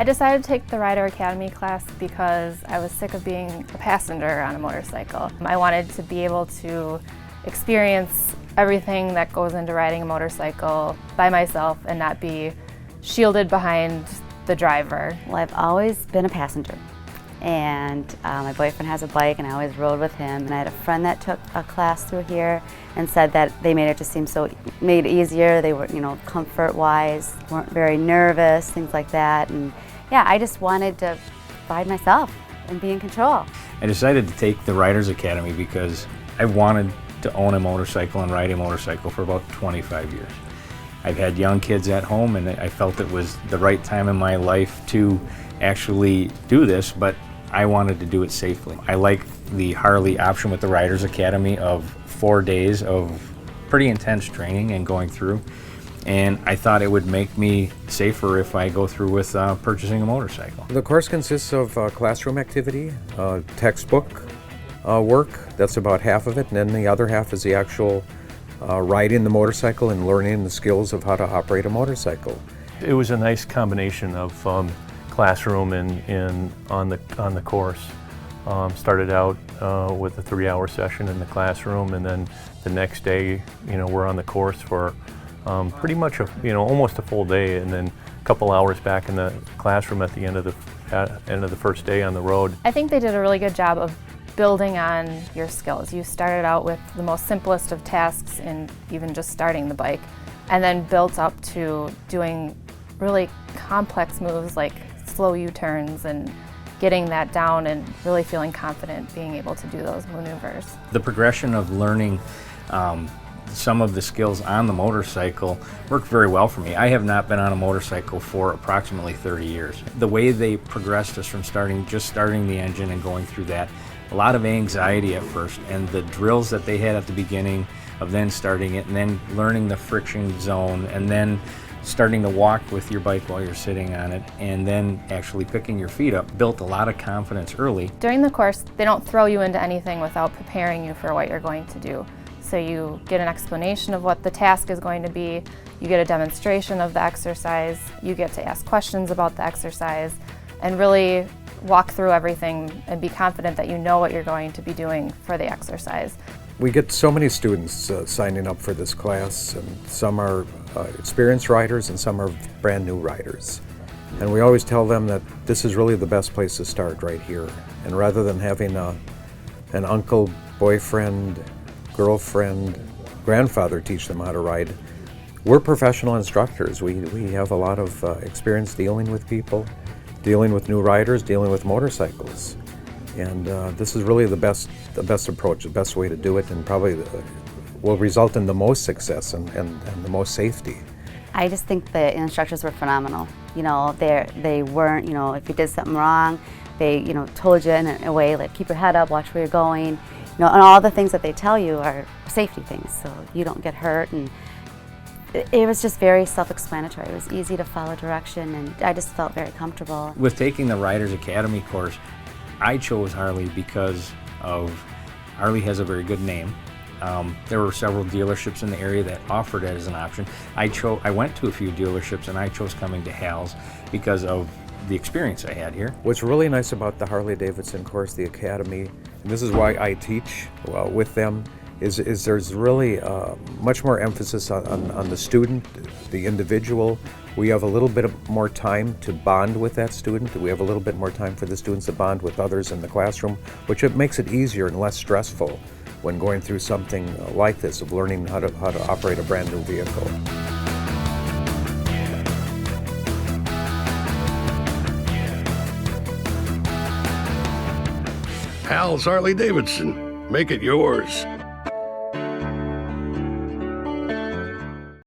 decided to take the Rider Academy class because I was sick of being a passenger on a motorcycle. I wanted to be able to experience everything that goes into riding a motorcycle by myself and not be shielded behind the driver. Well, I've always been a passenger, and my boyfriend has a bike and I always rode with him, and I had a friend that took a class through here and said that they made it just seem made it easier. They were, comfort-wise, weren't very nervous, things like that, and yeah, I just wanted to ride myself and be in control. I decided to take the Riders Academy because I wanted to own a motorcycle and ride a motorcycle for about 25 years. I've had young kids at home and I felt it was the right time in my life to actually do this, but I wanted to do it safely. I like the Harley option with the Riders Academy of 4 days of pretty intense training and going through, and I thought it would make me safer if I go through with purchasing a motorcycle. The course consists of classroom activity, textbook work, that's about half of it, and then the other half is the actual riding the motorcycle and learning the skills of how to operate a motorcycle. It was a nice combination of classroom and on the course. Started out with a 3-hour session in the classroom, and then the next day, we're on the course for pretty much almost a full day, and then a couple hours back in the classroom at the end of the first day on the road. I think they did a really good job of building on your skills. You started out with the most simplest of tasks in even just starting the bike, and then built up to doing really complex moves like slow U-turns and getting that down and really feeling confident being able to do those maneuvers. The progression of learning some of the skills on the motorcycle worked very well for me. I have not been on a motorcycle for approximately 30 years. The way they progressed us from just starting the engine and going through that, a lot of anxiety at first, and the drills that they had at the beginning of then starting it and then learning the friction zone and then starting to walk with your bike while you're sitting on it and then actually picking your feet up built a lot of confidence early. During the course, they don't throw you into anything without preparing you for what you're going to do. So you get an explanation of what the task is going to be, you get a demonstration of the exercise, you get to ask questions about the exercise, and really walk through everything and be confident that you know what you're going to be doing for the exercise. We get so many students signing up for this class, and some are experienced riders and some are brand new riders. And we always tell them that this is really the best place to start, right here. And rather than having an uncle, boyfriend, girlfriend, grandfather teach them how to ride, we're professional instructors. We have a lot of experience dealing with people, dealing with new riders, dealing with motorcycles. And this is really the best approach, the best way to do it, and probably will result in the most success and the most safety. I just think the instructors were phenomenal. They weren't, if you did something wrong, they, told you in a way like keep your head up, watch where you're going, and all the things that they tell you are safety things, so you don't get hurt. And it was just very self-explanatory. It was easy to follow direction, and I just felt very comfortable. With taking the Riders Academy course, I chose Harley because Harley has a very good name. There were several dealerships in the area that offered it as an option. I went to a few dealerships and I chose coming to Hal's because of the experience I had here. What's really nice about the Harley-Davidson course, the Academy, and this is why I teach with them, is there's really much more emphasis on the student, the individual. We have a little bit more time to bond with that student. We have a little bit more time for the students to bond with others in the classroom, which it makes it easier and less stressful when going through something like this, of learning how to operate a brand new vehicle. Hal's Harley-Davidson. Make it yours.